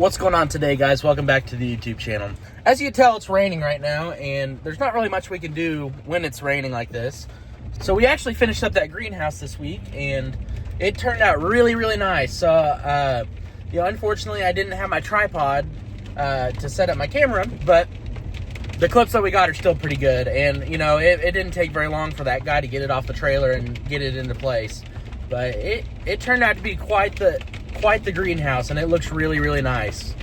What's going on today, guys? Welcome back to the YouTube channel. As you can tell, it's raining right now, and there's not really much we can do when it's raining like this. So we actually finished up that greenhouse this week, and it turned out really, really nice. Unfortunately, I didn't have my tripod to set up my camera, but the clips that we got are still pretty good. And, it didn't take very long for that guy to get it off the trailer and get it into place. But it turned out to be quite the greenhouse, and it looks really, really nice.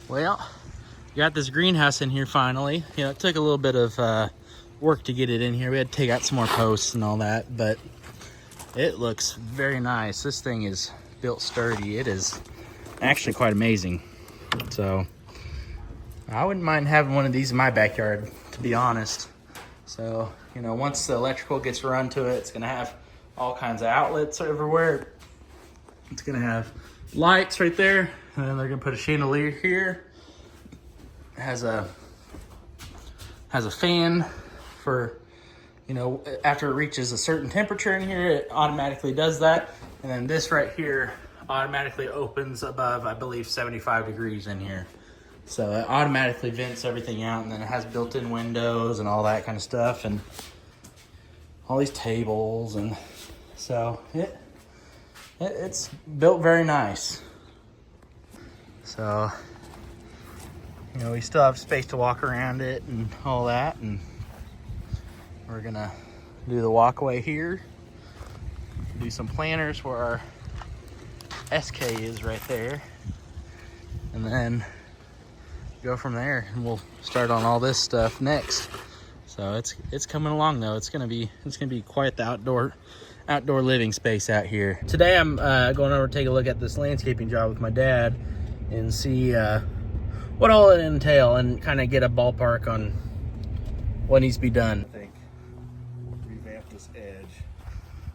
Well, got this greenhouse in here finally. It took a little bit of work to get it in here. We had to take out some more posts and all that, but it looks very nice. This thing is built sturdy. It is actually quite amazing. So I wouldn't mind having one of these in my backyard, to be honest. So, once the electrical gets run to it, it's gonna have all kinds of outlets everywhere. It's gonna have lights right there, and then they're gonna put a chandelier here. It has a fan for, after it reaches a certain temperature in here, it automatically does that. And then this right here automatically opens above, I believe, 75 degrees in here. So it automatically vents everything out, and then it has built-in windows and all that kind of stuff, and all these tables, and so it's built very nice. So, we still have space to walk around it and all that, and we're gonna do the walkway here, do some planters where our SK is right there, and then go from there, and we'll start on all this stuff next. So it's coming along though. It's gonna be quite the outdoor living space out here. Today I'm going over to take a look at this landscaping job with my dad and see what all it entail, and kind of get a ballpark on what needs to be done. I think revamp this edge.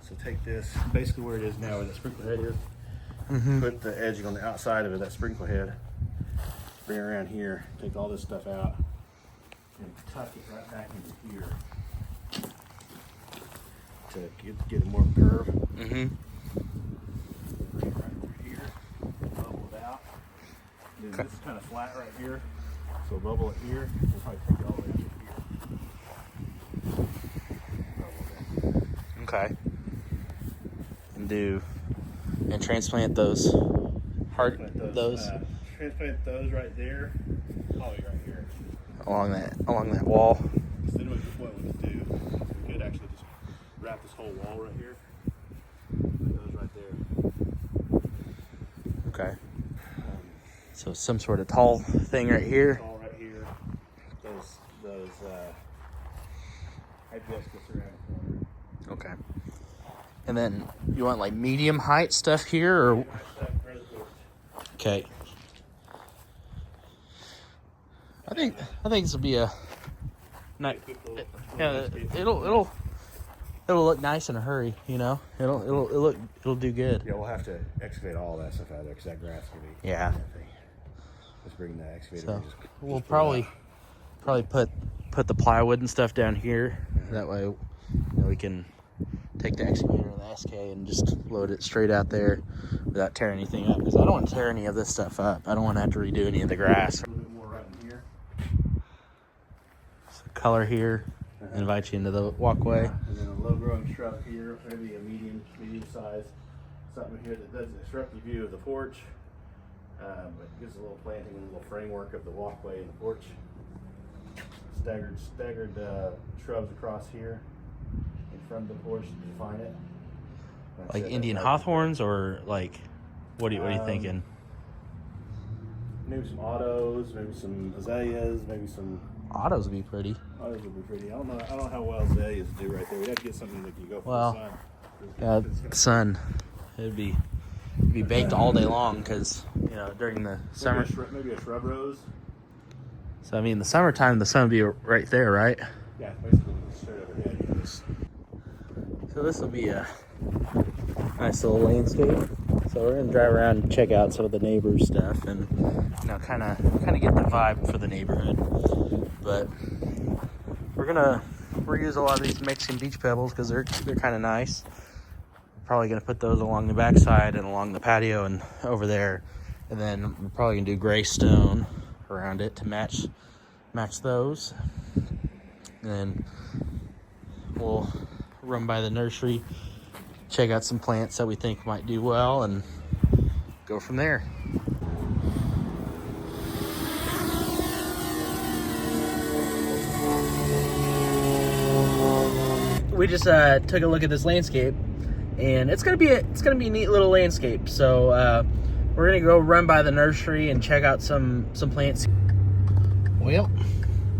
So take this, basically where it is now, where the sprinkler head is. Put the edging on the outside of it, that sprinkler head. Bring it around here, take all this stuff out, and tuck it right back into here to get more curve. Bring it right Then this is kind of flat right here, so we'll bubble it here. We'll probably take it all the way up to here. Okay. And transplant those Transplant those right there, probably right here. along that wall. So then what we could do, we could actually just wrap this whole wall right here. Put those right there. Okay. So some sort of tall thing right here. All right here. Those hibiscus around the corner. Okay. And then you want like medium height stuff here, or okay. I think this will be a nice. Yeah, it'll look nice in a hurry. You know, it'll do good. Yeah, we'll have to excavate all that stuff out of there because that grass can be. Yeah. Let's bring the excavator. So and we'll just pull it probably put the plywood and stuff down here. That way, we can take the excavator and the SK and just load it straight out there without tearing anything up. Because I don't want to tear any of this stuff up. I don't want to have to redo any of the grass. A little bit more right in here. So color here. Invite you into the walkway. And then a low-growing shrub here, maybe a medium size. Something here that doesn't disrupt the view of the porch, but gives a little planting and a little framework of the walkway and the porch. Staggered shrubs across here in front of the porch to define it. Like Indian hawthorns, or like, what are you thinking? Maybe some autos, maybe some azaleas, maybe some. Autos would be pretty. Autos would be pretty. I don't know how well azaleas do right there. We'd have to get something that can go for Well, the sun. Yeah, sun. It'd be baked all day long because during the summer. Maybe a shrub rose. So I mean, the summertime, the sun would be right there, right? Yeah, basically straight overhead. So this will be a nice little landscape. So we're gonna drive around and check out some of the neighbors' stuff, and kind of get the vibe for the neighborhood. But we're gonna reuse a lot of these Mexican beach pebbles because they're kind of nice. Probably gonna put those along the backside and along the patio and over there, and then we're probably gonna do gray stone around it to match those. And then we'll run by the nursery, check out some plants that we think might do well, and go from there. We just took a look at this landscape, and it's gonna be a neat little landscape. So we're gonna go run by the nursery and check out some plants. Well,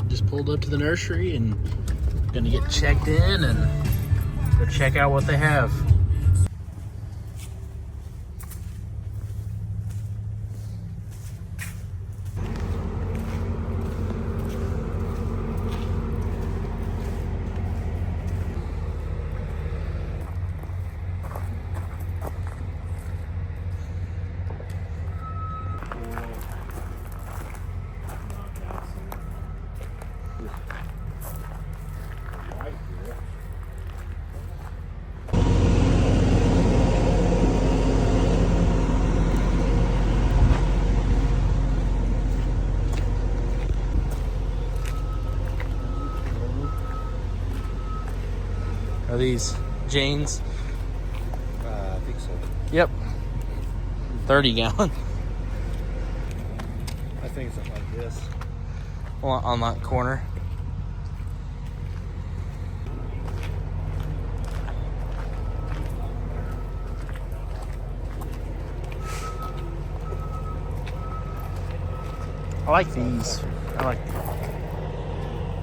just pulled up to the nursery and gonna get checked in and go check out what they have. Are these Jane's? I think so. Yep. 30 gallon. I think something like this. On that corner. I like these. I like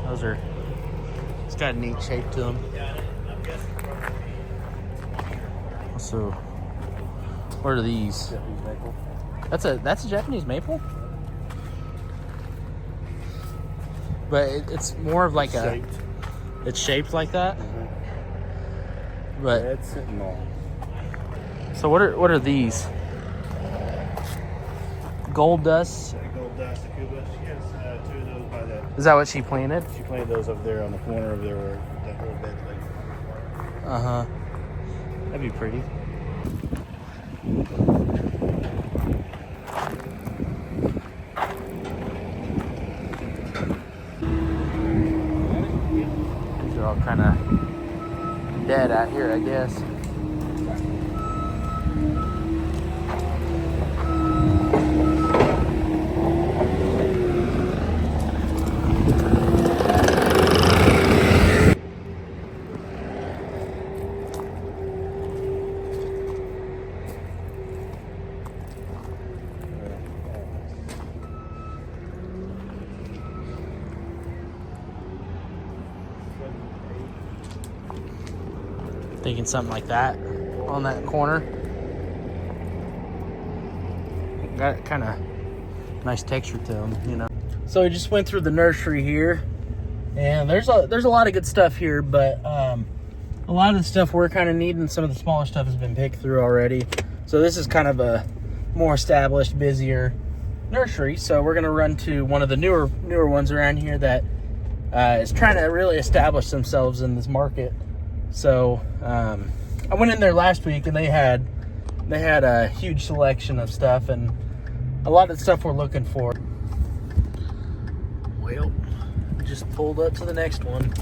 those. It's got a neat shape to them. So, what are these? Japanese maple. That's a Japanese maple, but it's more of like it's shaped like that. Mm-hmm. But Red Sentinel. so what are these? Gold dust. Gold dust, Akuba. She has two of those by that. Is that what she planted? She planted those over there on the corner of there where that little bed like. Uh-huh. That'd be pretty. all kind of dead out here, I guess. Thinking something like that on that corner. Got kind of nice texture to them, you know. So we just went through the nursery here, and there's a lot of good stuff here, but a lot of the stuff we're kind of needing, some of the smaller stuff has been picked through already. So this is kind of a more established, busier nursery. So we're gonna run to one of the newer ones around here that is trying to really establish themselves in this market. So I went in there last week, and they had a huge selection of stuff and a lot of the stuff we're looking for. Well, we just pulled up to the next one.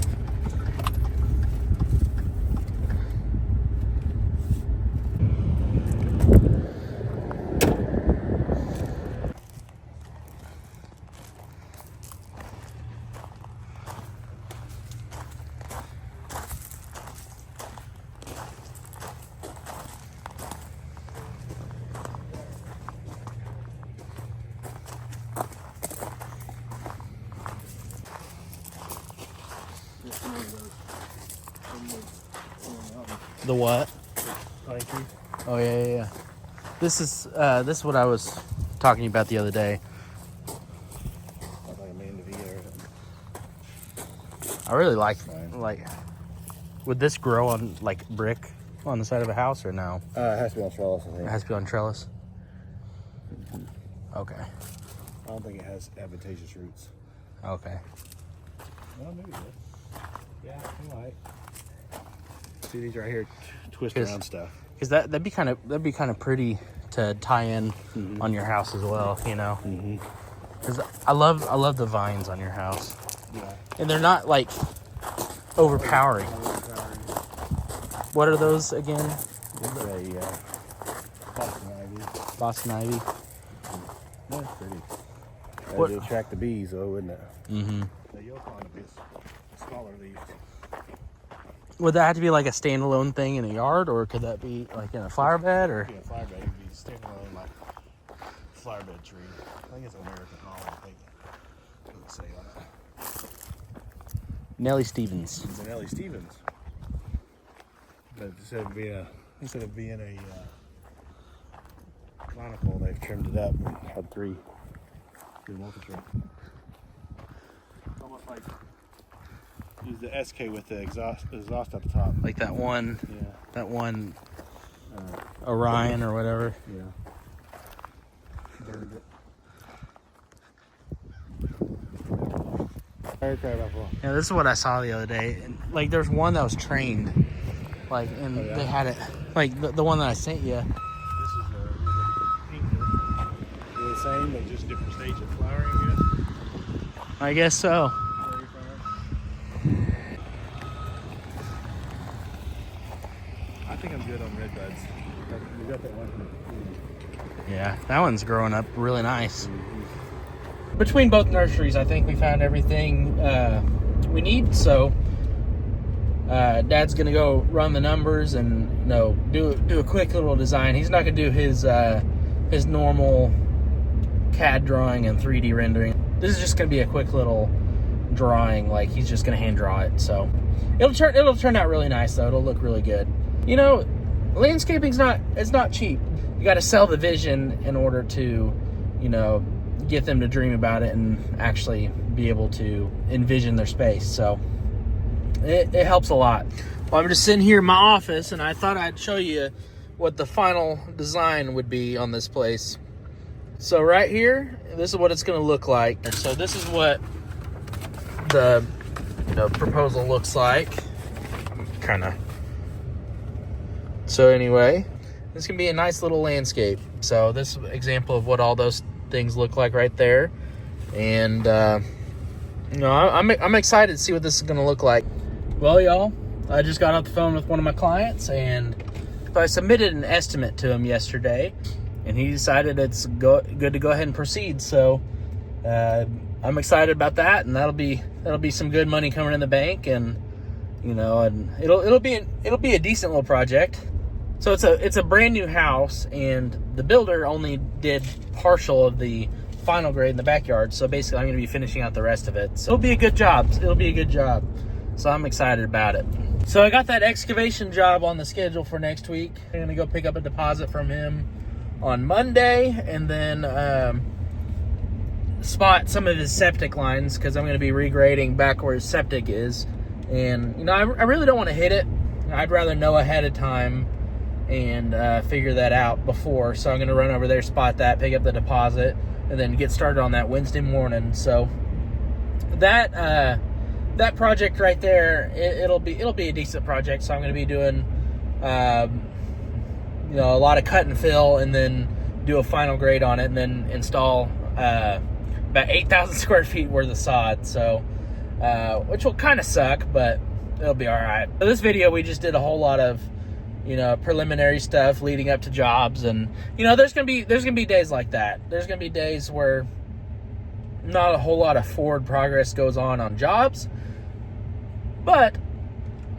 The what? Pine tree. Oh yeah. This is what I was talking about the other day. Like a Mandevilla or something. I really like. Would this grow on like brick on the side of a house or no? It has to be on trellis, I think. It has to be on trellis. Okay. I don't think it has advantageous roots. Okay. Well, maybe it does. Yeah, I like. See these right here, twist around stuff. Because that'd be kind of pretty to tie in on your house as well, you know. Because I love the vines on your house. Yeah. And they're not like overpowering. What are those again? It's a Boston ivy. Boston ivy. That's pretty. What? That'd attract the bees, though, wouldn't it? Mm-hmm. The yolk on it is smaller leaves. Would that have to be like a standalone thing in a yard, or could that be like in a flower bed, or? Yeah, flower bed would be standalone, like flower bed tree. I think it's American Holly. I think. What does it say on it? Nellie Stevens. It's an Ellie Stevens. But instead of being a conical, they've trimmed it up and had three multi-trim. Almost like use the SK with the exhaust at the top. Like that one. Yeah. That one. Orion or whatever. Yeah. Burned it. Yeah, this is what I saw the other day. And, like, there's one that was trained, like, and they had it, like the one that I sent you. This is a pink. They're the same, but just different stage of flowering. I guess so. I think I'm good on red buds. We got that one. Yeah, that one's growing up really nice. Between both nurseries, I think we found everything we need. So Dad's gonna go run the numbers and do a quick little design. He's not gonna do his normal CAD drawing and 3D rendering. This is just gonna be a quick little drawing. Like, he's just gonna hand draw it. So it'll turn out really nice though. It'll look really good. You know, landscaping's not cheap. You got to sell the vision in order to, get them to dream about it and actually be able to envision their space. So it helps a lot. Well, I'm just sitting here in my office, and I thought I'd show you what the final design would be on this place. So right here, this is what it's going to look like. And so this is what the proposal looks like. So anyway, this can be a nice little landscape. So this is an example of what all those things look like right there. And I'm excited to see what this is going to look like. Well, y'all, I just got off the phone with one of my clients, and I submitted an estimate to him yesterday, and he decided it's good to go ahead and proceed. So I'm excited about that, and that'll be some good money coming in the bank, and and it'll be a decent little project. So it's a brand new house, and the builder only did partial of the final grade in the backyard. So basically, I'm going to be finishing out the rest of it. So it'll be a good job. So I'm excited about it. So I got that excavation job on the schedule for next week. I'm going to go pick up a deposit from him on Monday, and then spot some of his septic lines, because I'm going to be regrading back where his septic is. And I really don't want to hit it. I'd rather know ahead of time and figure that out before. So I'm going to run over there, spot that, pick up the deposit, and then get started on that Wednesday morning. So that project right there, it'll be a decent project. So I'm going to be doing a lot of cut and fill, and then do a final grade on it, and then install about 8,000 square feet worth of sod. So which will kind of suck, but it'll be all right. So this video, we just did a whole lot of preliminary stuff leading up to jobs, and there's gonna be days like that. There's gonna be days where not a whole lot of forward progress goes on jobs, but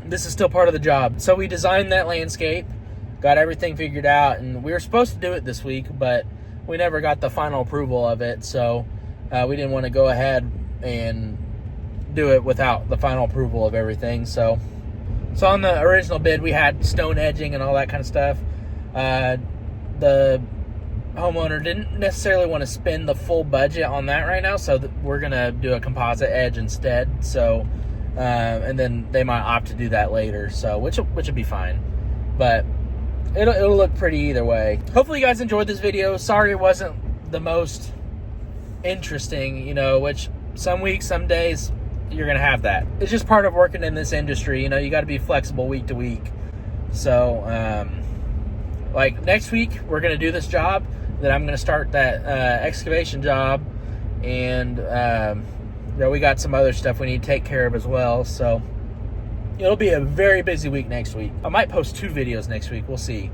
this is still part of the job. So we designed that landscape, got everything figured out, and we were supposed to do it this week, but we never got the final approval of it. So we didn't want to go ahead and do it without the final approval of everything. So on the original bid, we had stone edging and all that kind of stuff. The homeowner didn't necessarily want to spend the full budget on that right now, so we're gonna do a composite edge instead. So and then they might opt to do that later, so which will be fine, but it'll look pretty either way. Hopefully you guys enjoyed this video. Sorry it wasn't the most interesting, which some weeks, some days, you're gonna have that. It's just part of working in this industry. You got to be flexible week to week. So like next week, we're gonna do this job, then I'm gonna start that excavation job, and we got some other stuff we need to take care of as well. So it'll be a very busy week next week. I might post 2 videos next week. We'll see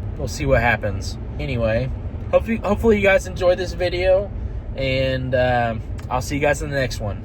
what happens. Anyway, hopefully you guys enjoyed this video, and I'll see you guys in the next one.